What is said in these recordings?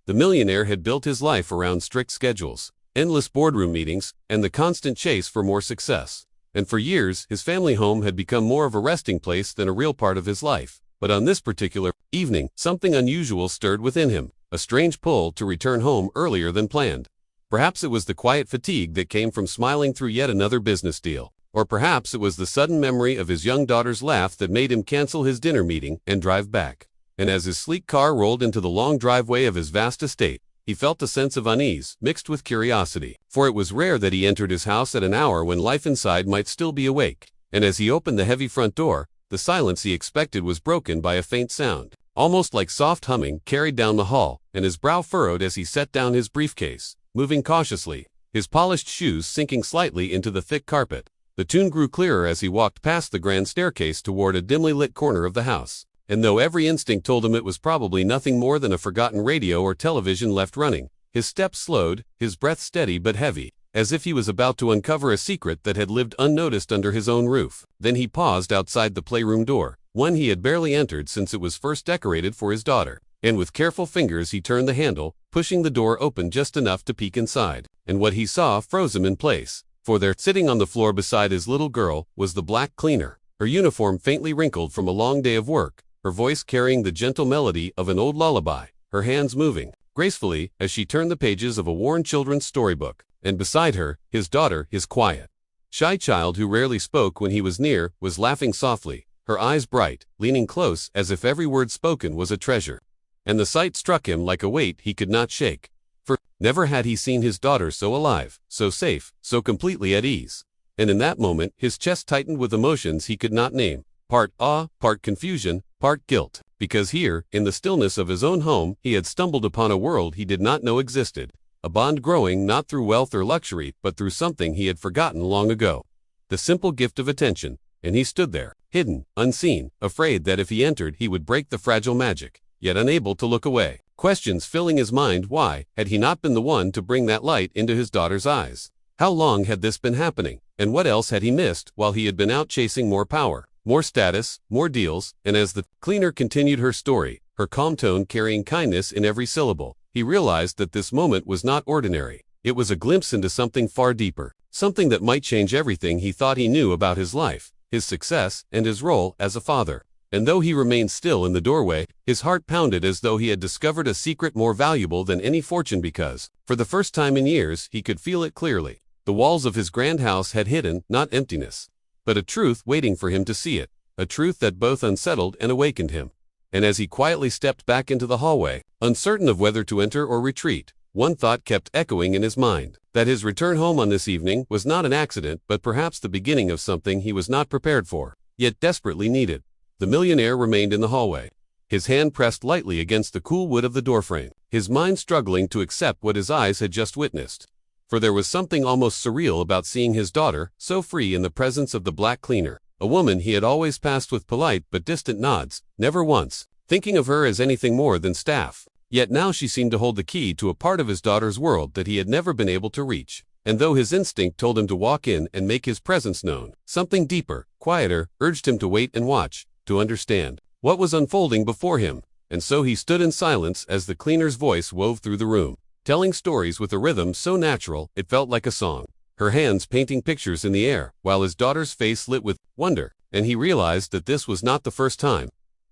The millionaire had built his life around strict schedules, endless boardroom meetings, and the constant chase for more success. And for years, his family home had become more of a resting place than a real part of his life. But on this particular evening, something unusual stirred within him, a strange pull to return home earlier than planned. Perhaps it was the quiet fatigue that came from smiling through yet another business deal. Or perhaps it was the sudden memory of his young daughter's laugh that made him cancel his dinner meeting and drive back. And as his sleek car rolled into the long driveway of his vast estate, he felt a sense of unease, mixed with curiosity. For it was rare that he entered his house at an hour when life inside might still be awake. And as he opened the heavy front door, the silence he expected was broken by a faint sound, almost like soft humming, carried down the hall, and his brow furrowed as he set down his briefcase, moving cautiously, his polished shoes sinking slightly into the thick carpet. The tune grew clearer as he walked past the grand staircase toward a dimly lit corner of the house. And though every instinct told him it was probably nothing more than a forgotten radio or television left running, his steps slowed, his breath steady but heavy, as if he was about to uncover a secret that had lived unnoticed under his own roof. Then he paused outside the playroom door, one he had barely entered since it was first decorated for his daughter. And with careful fingers he turned the handle, pushing the door open just enough to peek inside. And what he saw froze him in place. For there, sitting on the floor beside his little girl, was the black cleaner, her uniform faintly wrinkled from a long day of work, her voice carrying the gentle melody of an old lullaby, her hands moving gracefully as she turned the pages of a worn children's storybook. And beside her, his daughter, his quiet, shy child who rarely spoke when he was near, was laughing softly, her eyes bright, leaning close as if every word spoken was a treasure. And the sight struck him like a weight he could not shake. For never had he seen his daughter so alive, so safe, so completely at ease. And in that moment, his chest tightened with emotions he could not name, part awe, part confusion, part guilt. Because here, in the stillness of his own home, he had stumbled upon a world he did not know existed. A bond growing not through wealth or luxury, but through something he had forgotten long ago. The simple gift of attention. And he stood there, hidden, unseen, afraid that if he entered he would break the fragile magic, yet unable to look away. Questions filling his mind. Why had he not been the one to bring that light into his daughter's eyes? How long had this been happening? And what else had he missed while he had been out chasing more power, more status, more deals? And as the cleaner continued her story, her calm tone carrying kindness in every syllable, he realized that this moment was not ordinary. It was a glimpse into something far deeper, something that might change everything he thought he knew about his life, his success, and his role as a father. And though he remained still in the doorway, his heart pounded as though he had discovered a secret more valuable than any fortune because, for the first time in years, he could feel it clearly. The walls of his grand house had hidden, not emptiness, but a truth waiting for him to see it, a truth that both unsettled and awakened him. And as he quietly stepped back into the hallway, uncertain of whether to enter or retreat, one thought kept echoing in his mind, that his return home on this evening was not an accident but perhaps the beginning of something he was not prepared for, yet desperately needed. The millionaire remained in the hallway, his hand pressed lightly against the cool wood of the doorframe, his mind struggling to accept what his eyes had just witnessed. For there was something almost surreal about seeing his daughter, so free in the presence of the black cleaner, a woman he had always passed with polite but distant nods, never once thinking of her as anything more than staff. Yet now she seemed to hold the key to a part of his daughter's world that he had never been able to reach. And though his instinct told him to walk in and make his presence known, something deeper, quieter, urged him to wait and watch, to understand what was unfolding before him. And so he stood in silence as the cleaner's voice wove through the room, telling stories with a rhythm so natural it felt like a song, her hands painting pictures in the air, while his daughter's face lit with wonder. And he realized that this was not the first time,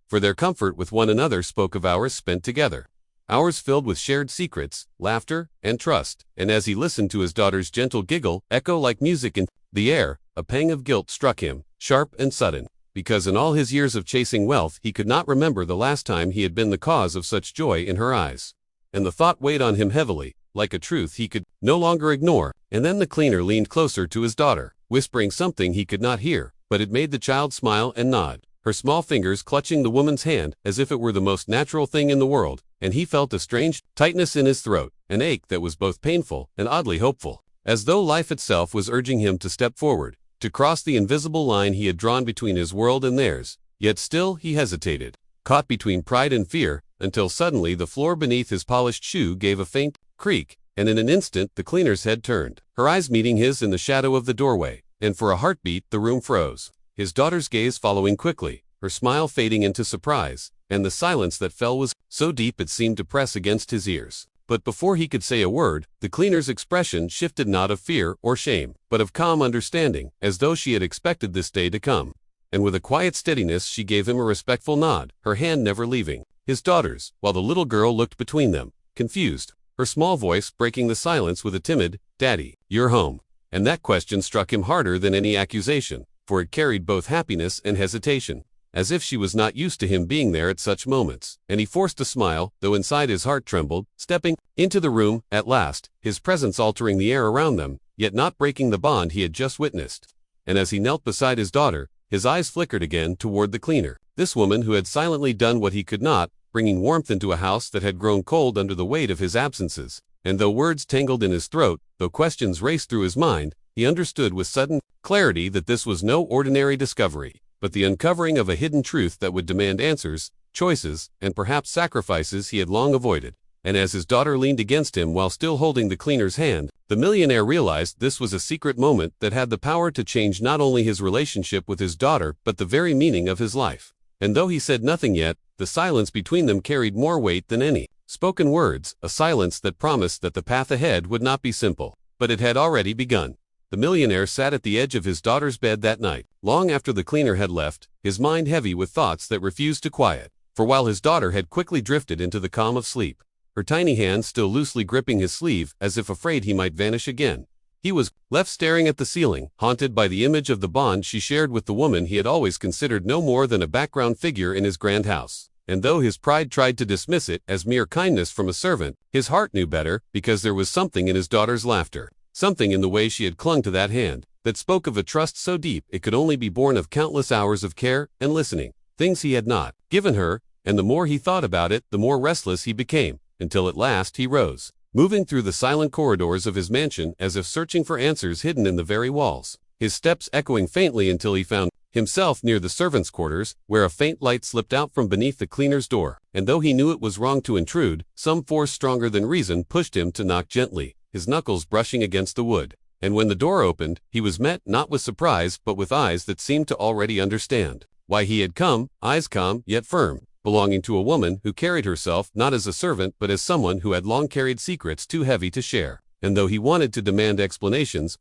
for their comfort with one another spoke of hours spent together, hours filled with shared secrets, laughter, and trust. And as he listened to his daughter's gentle giggle echo like music in the air, a pang of guilt struck him, sharp and sudden, because in all his years of chasing wealth he could not remember the last time he had been the cause of such joy in her eyes. And the thought weighed on him heavily, like a truth he could no longer ignore. And then the cleaner leaned closer to his daughter, whispering something he could not hear, but it made the child smile and nod, her small fingers clutching the woman's hand as if it were the most natural thing in the world. And he felt a strange tightness in his throat, an ache that was both painful and oddly hopeful, as though life itself was urging him to step forward, to cross the invisible line he had drawn between his world and theirs. Yet still he hesitated, caught between pride and fear, until suddenly the floor beneath his polished shoe gave a faint creak, and in an instant the cleaner's head turned, her eyes meeting his in the shadow of the doorway, and for a heartbeat the room froze, his daughter's gaze following quickly, her smile fading into surprise, and the silence that fell was so deep it seemed to press against his ears. But before he could say a word, the cleaner's expression shifted, not of fear or shame, but of calm understanding, as though she had expected this day to come. And with a quiet steadiness she gave him a respectful nod, her hand never leaving his daughter's, while the little girl looked between them, confused, her small voice breaking the silence with a timid, "Daddy, you're home." And that question struck him harder than any accusation, for it carried both happiness and hesitation, as if she was not used to him being there at such moments. And he forced a smile, though inside his heart trembled, stepping into the room, at last, his presence altering the air around them, yet not breaking the bond he had just witnessed. And as he knelt beside his daughter, his eyes flickered again toward the cleaner, this woman who had silently done what he could not, bringing warmth into a house that had grown cold under the weight of his absences. And though words tangled in his throat, though questions raced through his mind, he understood with sudden clarity that this was no ordinary discovery, but the uncovering of a hidden truth that would demand answers, choices, and perhaps sacrifices he had long avoided. And as his daughter leaned against him while still holding the cleaner's hand, the millionaire realized this was a secret moment that had the power to change not only his relationship with his daughter but the very meaning of his life. And though he said nothing yet, the silence between them carried more weight than any spoken words, a silence that promised that the path ahead would not be simple. But it had already begun. The millionaire sat at the edge of his daughter's bed that night, long after the cleaner had left, his mind heavy with thoughts that refused to quiet. For while his daughter had quickly drifted into the calm of sleep, her tiny hand still loosely gripping his sleeve as if afraid he might vanish again, he was left staring at the ceiling, haunted by the image of the bond she shared with the woman he had always considered no more than a background figure in his grand house. And though his pride tried to dismiss it as mere kindness from a servant, his heart knew better, because there was something in his daughter's laughter, something in the way she had clung to that hand, that spoke of a trust so deep it could only be born of countless hours of care and listening, things he had not given her. And the more he thought about it, the more restless he became, until at last he rose, moving through the silent corridors of his mansion as if searching for answers hidden in the very walls, his steps echoing faintly until he found himself near the servants' quarters, where a faint light slipped out from beneath the cleaner's door. And though he knew it was wrong to intrude, some force stronger than reason pushed him to knock gently, his knuckles brushing against the wood. And when the door opened, he was met not with surprise but with eyes that seemed to already understand why he had come, eyes calm yet firm, belonging to a woman who carried herself not as a servant but as someone who had long carried secrets too heavy to share. And though he wanted to demand explanations,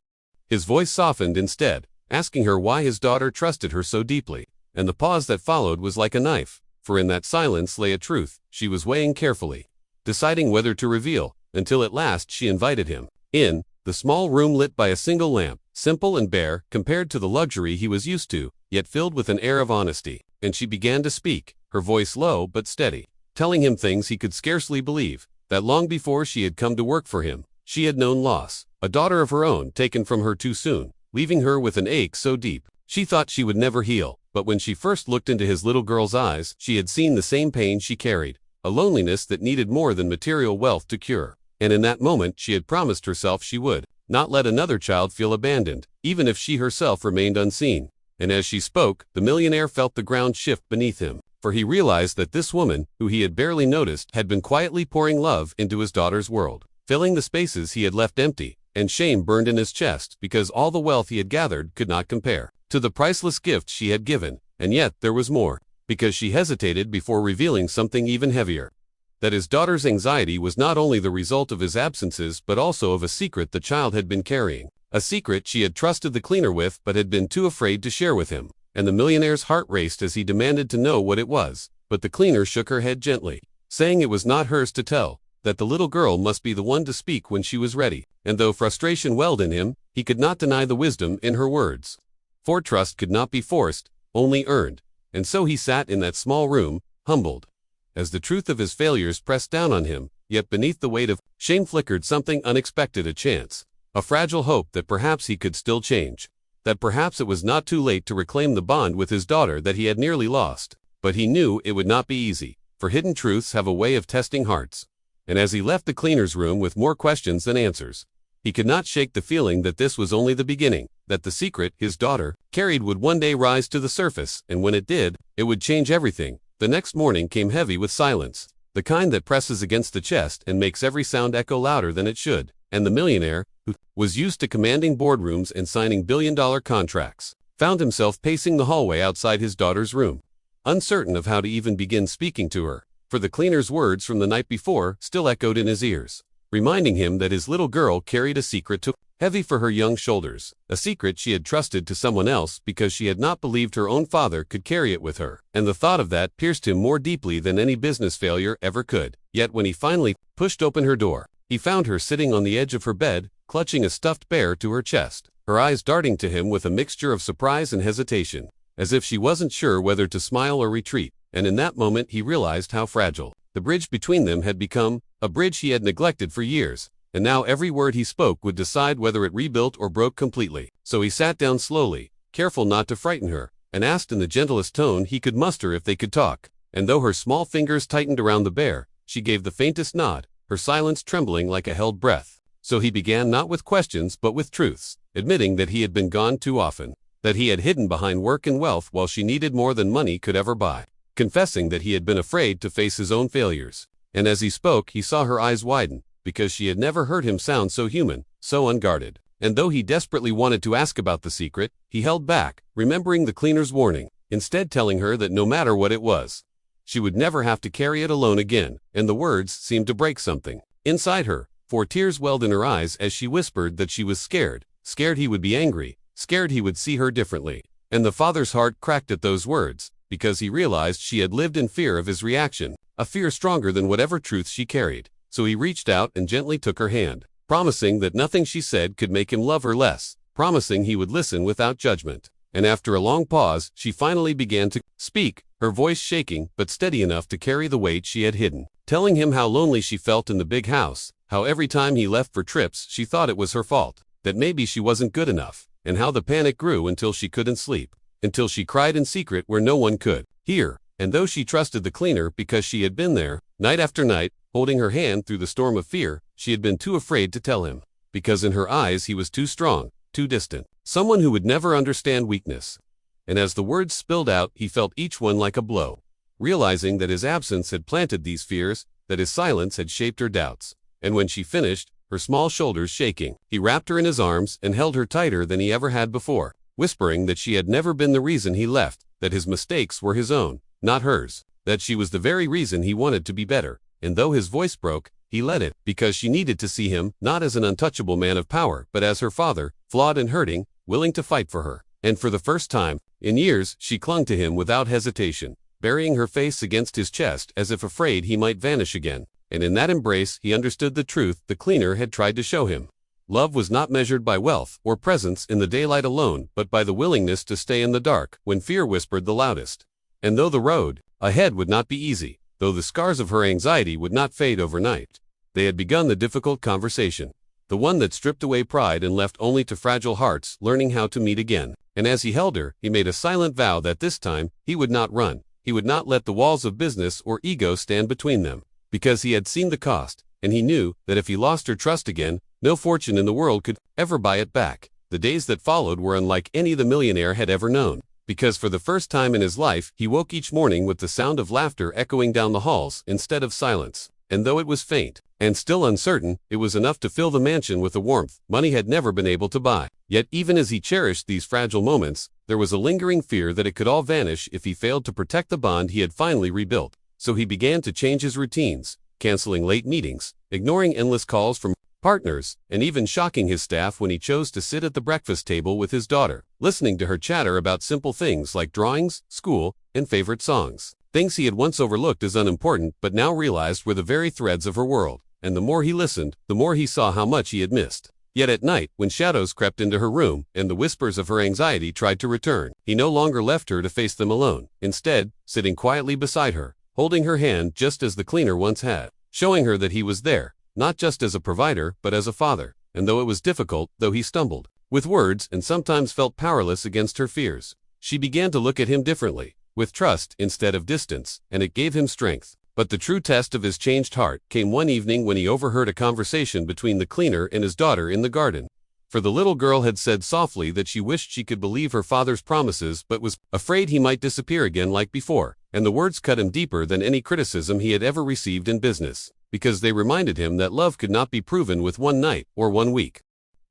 his voice softened instead, asking her why his daughter trusted her so deeply. And the pause that followed was like a knife, for in that silence lay a truth she was weighing carefully, deciding whether to reveal, until at last she invited him in, the small room lit by a single lamp, simple and bare compared to the luxury he was used to, yet filled with an air of honesty. And she began to speak, her voice low but steady, telling him things he could scarcely believe, that long before she had come to work for him, she had known loss, a daughter of her own taken from her too soon, leaving her with an ache so deep she thought she would never heal. But when she first looked into his little girl's eyes, she had seen the same pain she carried, a loneliness that needed more than material wealth to cure. And in that moment she had promised herself she would not let another child feel abandoned, even if she herself remained unseen. And as she spoke, the millionaire felt the ground shift beneath him, for he realized that this woman, who he had barely noticed, had been quietly pouring love into his daughter's world, filling the spaces he had left empty. And shame burned in his chest, because all the wealth he had gathered could not compare to the priceless gift she had given. And yet there was more, because she hesitated before revealing something even heavier. That his daughter's anxiety was not only the result of his absences but also of a secret the child had been carrying, a secret she had trusted the cleaner with but had been too afraid to share with him. And the millionaire's heart raced as he demanded to know what it was, but the cleaner shook her head gently, saying it was not hers to tell, that the little girl must be the one to speak when she was ready. And though frustration welled in him, he could not deny the wisdom in her words. For trust could not be forced, only earned. And so he sat in that small room, humbled, as the truth of his failures pressed down on him, yet beneath the weight of shame flickered something unexpected, a chance, a fragile hope that perhaps he could still change, that perhaps it was not too late to reclaim the bond with his daughter that he had nearly lost. But he knew it would not be easy, for hidden truths have a way of testing hearts. And as he left the cleaner's room with more questions than answers, he could not shake the feeling that this was only the beginning, that the secret his daughter carried would one day rise to the surface, and when it did, it would change everything. The next morning came heavy with silence, the kind that presses against the chest and makes every sound echo louder than it should. And the millionaire, who was used to commanding boardrooms and signing billion-dollar contracts, found himself pacing the hallway outside his daughter's room, uncertain of how to even begin speaking to her, for the cleaner's words from the night before still echoed in his ears, reminding him that his little girl carried a secret too heavy for her young shoulders, a secret she had trusted to someone else because she had not believed her own father could carry it with her, and the thought of that pierced him more deeply than any business failure ever could. Yet when he finally pushed open her door, he found her sitting on the edge of her bed, clutching a stuffed bear to her chest, her eyes darting to him with a mixture of surprise and hesitation, as if she wasn't sure whether to smile or retreat, and in that moment he realized how fragile the bridge between them had become, a bridge he had neglected for years, and now every word he spoke would decide whether it rebuilt or broke completely. So he sat down slowly, careful not to frighten her, and asked in the gentlest tone he could muster if they could talk, and though her small fingers tightened around the bear, she gave the faintest nod, her silence trembling like a held breath. So he began not with questions but with truths, admitting that he had been gone too often, that he had hidden behind work and wealth while she needed more than money could ever buy, confessing that he had been afraid to face his own failures. And as he spoke, he saw her eyes widen, because she had never heard him sound so human, so unguarded. And though he desperately wanted to ask about the secret, he held back, remembering the cleaner's warning, instead telling her that no matter what it was, she would never have to carry it alone again, and the words seemed to break something inside her, for tears welled in her eyes as she whispered that she was scared, scared he would be angry, scared he would see her differently. And the father's heart cracked at those words, because he realized she had lived in fear of his reaction, a fear stronger than whatever truth she carried. So he reached out and gently took her hand, promising that nothing she said could make him love her less, promising he would listen without judgment. And after a long pause, she finally began to speak, her voice shaking but steady enough to carry the weight she had hidden, telling him how lonely she felt in the big house, how every time he left for trips she thought it was her fault, that maybe she wasn't good enough, and how the panic grew until she couldn't sleep, until she cried in secret where no one could hear. And though she trusted the cleaner because she had been there, night after night, holding her hand through the storm of fear, she had been too afraid to tell him, because in her eyes he was too strong, too distant, someone who would never understand weakness. And as the words spilled out, he felt each one like a blow, realizing that his absence had planted these fears, that his silence had shaped her doubts. And when she finished, her small shoulders shaking, he wrapped her in his arms and held her tighter than he ever had before, whispering that she had never been the reason he left, that his mistakes were his own, not hers, that she was the very reason he wanted to be better. And though his voice broke, he let it, because she needed to see him, not as an untouchable man of power, but as her father, flawed and hurting, willing to fight for her. And for the first time in years, she clung to him without hesitation, burying her face against his chest as if afraid he might vanish again. And in that embrace, he understood the truth the cleaner had tried to show him. Love was not measured by wealth or presence in the daylight alone, but by the willingness to stay in the dark when fear whispered the loudest. And though the road ahead would not be easy, though the scars of her anxiety would not fade overnight, they had begun the difficult conversation, the one that stripped away pride and left only to fragile hearts learning how to meet again. And as he held her, he made a silent vow that this time, he would not run, he would not let the walls of business or ego stand between them, because he had seen the cost, and he knew that if he lost her trust again, no fortune in the world could ever buy it back. The days that followed were unlike any the millionaire had ever known, because for the first time in his life, he woke each morning with the sound of laughter echoing down the halls instead of silence. And though it was faint, and still uncertain, it was enough to fill the mansion with a warmth money had never been able to buy. Yet even as he cherished these fragile moments, there was a lingering fear that it could all vanish if he failed to protect the bond he had finally rebuilt. So he began to change his routines, canceling late meetings, ignoring endless calls from partners, and even shocking his staff when he chose to sit at the breakfast table with his daughter, listening to her chatter about simple things like drawings, school, and favorite songs. Things he had once overlooked as unimportant but now realized were the very threads of her world. And the more he listened, the more he saw how much he had missed. Yet at night, when shadows crept into her room and the whispers of her anxiety tried to return, he no longer left her to face them alone. Instead, sitting quietly beside her, holding her hand just as the cleaner once had, showing her that he was there, not just as a provider, but as a father. And though it was difficult, though he stumbled with words and sometimes felt powerless against her fears, she began to look at him differently, with trust instead of distance, and it gave him strength. But the true test of his changed heart came one evening when he overheard a conversation between the cleaner and his daughter in the garden. For the little girl had said softly that she wished she could believe her father's promises but was afraid he might disappear again like before, and the words cut him deeper than any criticism he had ever received in business, because they reminded him that love could not be proven with one night or one week.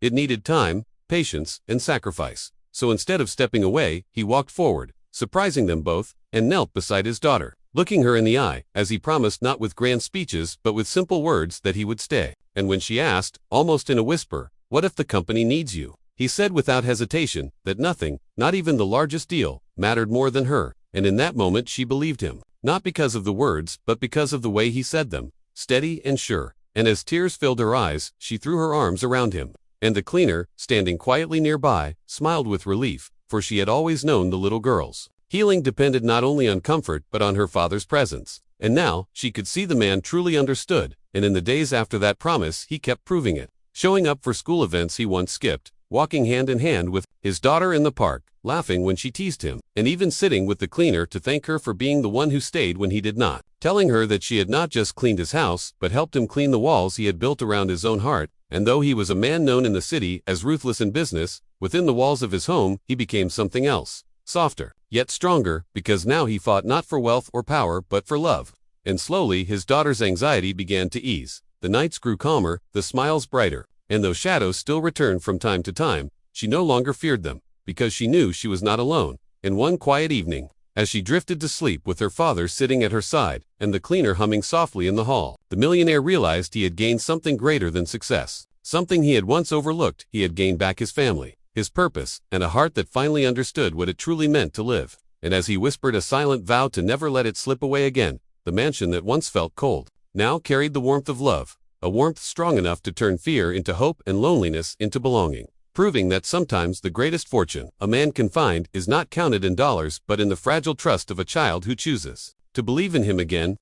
It needed time, patience, and sacrifice. So instead of stepping away, he walked forward, surprising them both, and knelt beside his daughter, looking her in the eye, as he promised not with grand speeches but with simple words that he would stay. And when she asked, almost in a whisper, "What if the company needs you?" he said without hesitation that nothing, not even the largest deal, mattered more than her. And in that moment she believed him, not because of the words but because of the way he said them, steady and sure. And as tears filled her eyes, she threw her arms around him. And the cleaner, standing quietly nearby, smiled with relief, for she had always known the little girl's healing depended not only on comfort but on her father's presence. And now, she could see the man truly understood, and in the days after that promise he kept proving it, showing up for school events he once skipped, walking hand in hand with his daughter in the park, laughing when she teased him, and even sitting with the cleaner to thank her for being the one who stayed when he did not, telling her that she had not just cleaned his house but helped him clean the walls he had built around his own heart. And though he was a man known in the city as ruthless in business, within the walls of his home he became something else, softer, yet stronger, because now he fought not for wealth or power but for love. And slowly his daughter's anxiety began to ease. The nights grew calmer, the smiles brighter, and though shadows still returned from time to time, she no longer feared them, because she knew she was not alone. And one quiet evening, as she drifted to sleep with her father sitting at her side, and the cleaner humming softly in the hall, the millionaire realized he had gained something greater than success. Something he had once overlooked. He had gained back his family, his purpose, and a heart that finally understood what it truly meant to live. And as he whispered a silent vow to never let it slip away again, the mansion that once felt cold now carried the warmth of love, a warmth strong enough to turn fear into hope and loneliness into belonging, proving that sometimes the greatest fortune a man can find is not counted in dollars but in the fragile trust of a child who chooses to believe in him again.